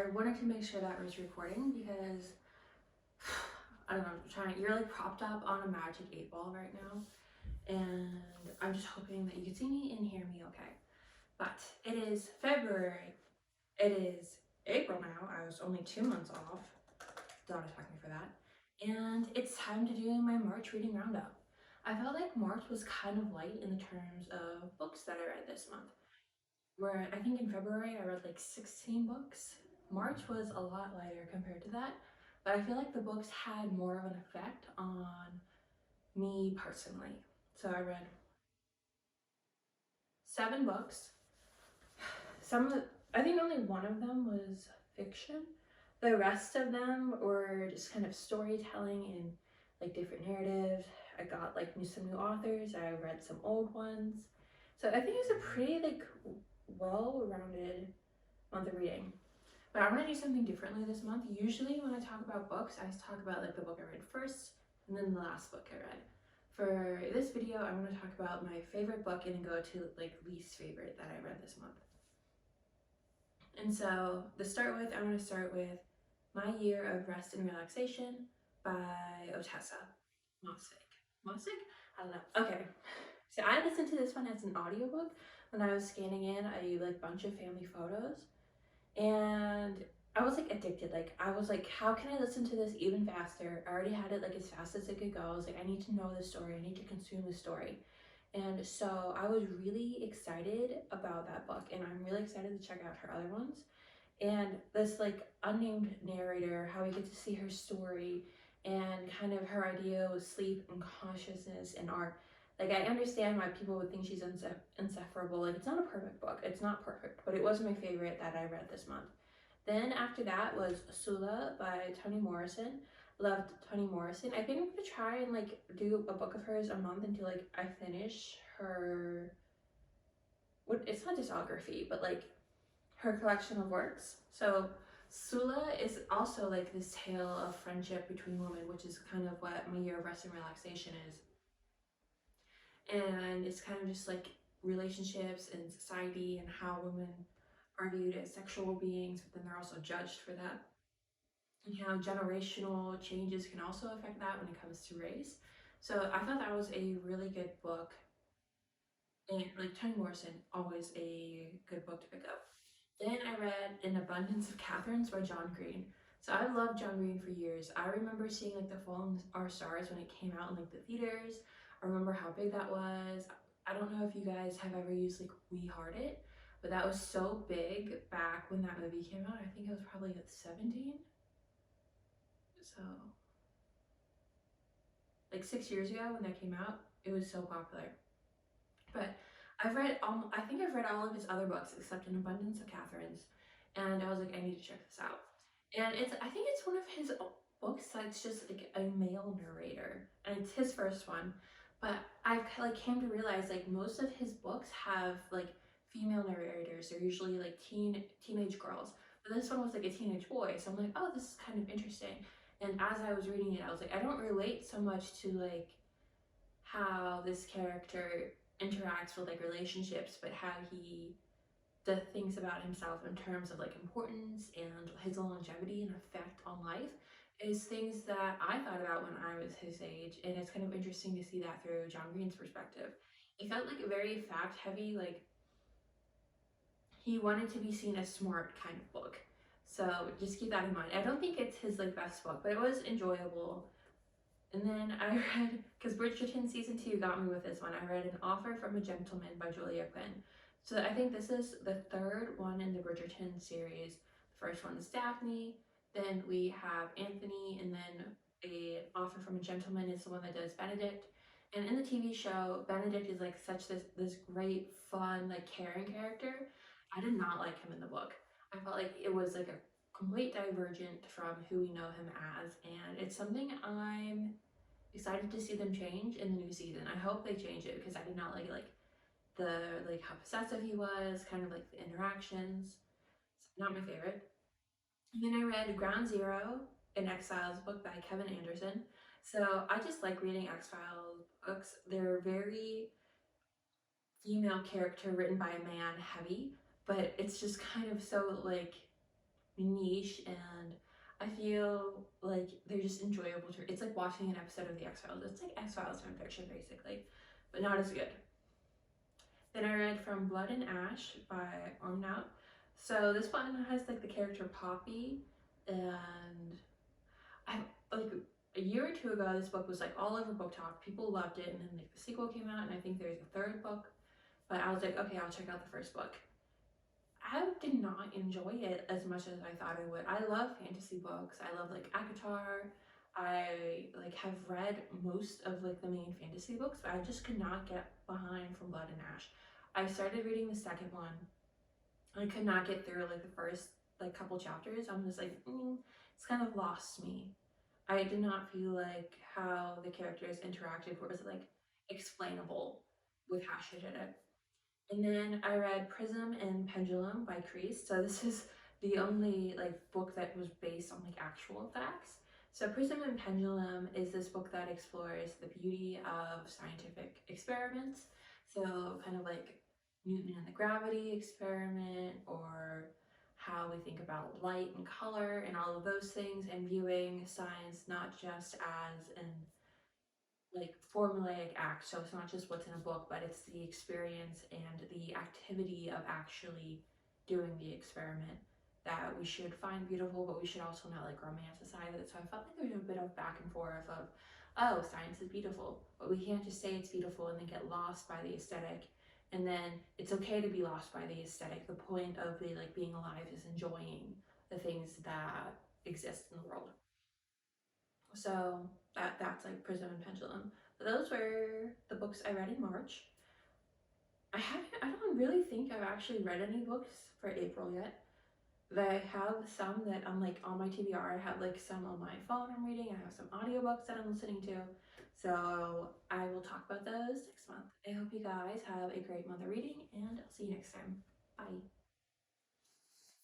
I wanted to make sure that I was recording because I don't know, you're like propped up on a magic 8 ball right now, and I'm just hoping that you can see me and hear me okay. But it is February, it is April now. I was only 2 months off. Don't attack me for that. And it's time to do my March reading roundup. I felt like March was kind of light in the terms of books that I read this month. Where I think in February I read like 16 books. March was a lot lighter compared to that, but I feel like the books had more of an effect on me personally. So I read 7 books. I think only one of them was fiction. The rest of them were just kind of storytelling and like different narratives. I got like some new authors. I read some old ones. So I think it was a pretty like well-rounded month of reading. But I want to do something differently this month. Usually when I talk about books, I talk about like the book I read first and then the last book I read. For this video, I want to talk about my favorite book and then go to like least favorite that I read this month. And so to start with, I want to start with My Year of Rest and Relaxation by Otessa Mossick? I don't know. Okay. So I listened to this one as an audiobook when I was scanning in a like bunch of family photos, and I was like addicted. Like I was like, how can I listen to this even faster? I already had it like as fast as it could go. I was like, I need to know the story. I need to consume the story. And so I was really excited about that book, and I'm really excited to check out her other ones. And this like unnamed narrator, how we get to see her story and kind of her idea with sleep and consciousness and art. Like I understand why people would think she's insufferable. Like it's not a perfect book. It's not perfect, but it was my favorite that I read this month. Then after that was Asula by Toni Morrison. Loved Toni Morrison. I think I'm gonna try and like do a book of hers a month until like I finish her. It's not discography, but like her collection of works. So Sula is also like this tale of friendship between women, which is kind of what My Year of Rest and Relaxation is. And it's kind of just like relationships and society and how women are viewed as sexual beings, but then they're also judged for that. And how generational changes can also affect that when it comes to race. So I thought that was a really good book. And like Toni Morrison, always a good book to pick up. Then I read An Abundance of Catharines by John Green. So I loved John Green for years. I remember seeing like The Fallen Our Stars when it came out in like the theaters. I remember how big that was. I don't know if you guys have ever used like We Heart It, but that was so big back when that movie came out. I think I was probably like 17. So like 6 years ago when that came out, it was so popular. But I think I've read all of his other books except An Abundance of Catharines, and I was like, I need to check this out. And I think it's one of his books that's just like a male narrator, and it's his first one. But I've like came to realize like most of his books have like female narrators. They're usually like teenage girls, but this one was like a teenage boy. So I'm like, oh, this is kind of interesting. And as I was reading it, I was like, I don't relate so much to like how this character interacts with like relationships, but how he thinks about himself in terms of like importance and his longevity and effect on life is things that I thought about when I was his age, and it's kind of interesting to see that through John Green's perspective. It felt like a very fact heavy, like he wanted to be seen as smart kind of book. So just keep that in mind. I don't think it's his like best book, but it was enjoyable. And then I read, because Bridgerton season 2 got me with this one, I read An Offer from a Gentleman by Julia Quinn. So I think this is the third one in the Bridgerton series. The first one is Daphne, then we have Anthony, and then An Offer from a Gentleman is the one that does Benedict. And in the TV show, Benedict is like such this great, fun, like caring character. I did not like him in the book. I felt like it was like a complete divergent from who we know him as, and it's something I'm excited to see them change in the new season. I hope they change it because I did not like how possessive he was, kind of like the interactions. It's not my favorite. And then I read Ground Zero, an Exiles book by Kevin Anderson. So I just like reading X-Files books. They're very female character written by a man heavy, but it's just kind of so like niche, and I feel like they're just enjoyable to. It's like watching an episode of The X-Files. It's like X-Files fan fiction basically, but not as good. Then I read From Blood and Ash by Roundup. So this one has like the character Poppy, and I like a year or two ago this book was like all over Book Talk. People loved it, and then like the sequel came out, and I think there's a third book. But I was like, okay, I'll check out the first book. I did not enjoy it as much as I thought I would. I love fantasy books. I love like ACOTAR. I like have read most of like the main fantasy books, but I just could not get behind From Blood and Ash. I started reading the second one. I could not get through like the first like couple chapters. I'm just like, it's kind of lost me. I did not feel like how the characters interacted was like explainable with how she did it. And then I read Prism and Pendulum by Kris. So this is the only like book that was based on like actual facts. So Prism and Pendulum is this book that explores the beauty of scientific experiments. So kind of like Newton and the gravity experiment, or how we think about light and color and all of those things, and viewing science not just as an like formulaic act. So it's not just what's in a book, but it's the experience and the activity of actually doing the experiment that we should find beautiful, but we should also not like romanticize it. So I felt like there's a bit of back and forth of, oh, science is beautiful, but we can't just say it's beautiful and then get lost by the aesthetic. And then it's okay to be lost by the aesthetic. The point of the like being alive is enjoying the things that exist in the world. So that's like Prism and Pendulum. But those were the books I read in March. I don't really think I've actually read any books for April yet. I have some that I'm like on my TBR. I have like some on my phone I'm reading. I have some audiobooks that I'm listening to. So I will talk about those next month. I hope you guys have a great month of reading, and I'll see you next time. Bye.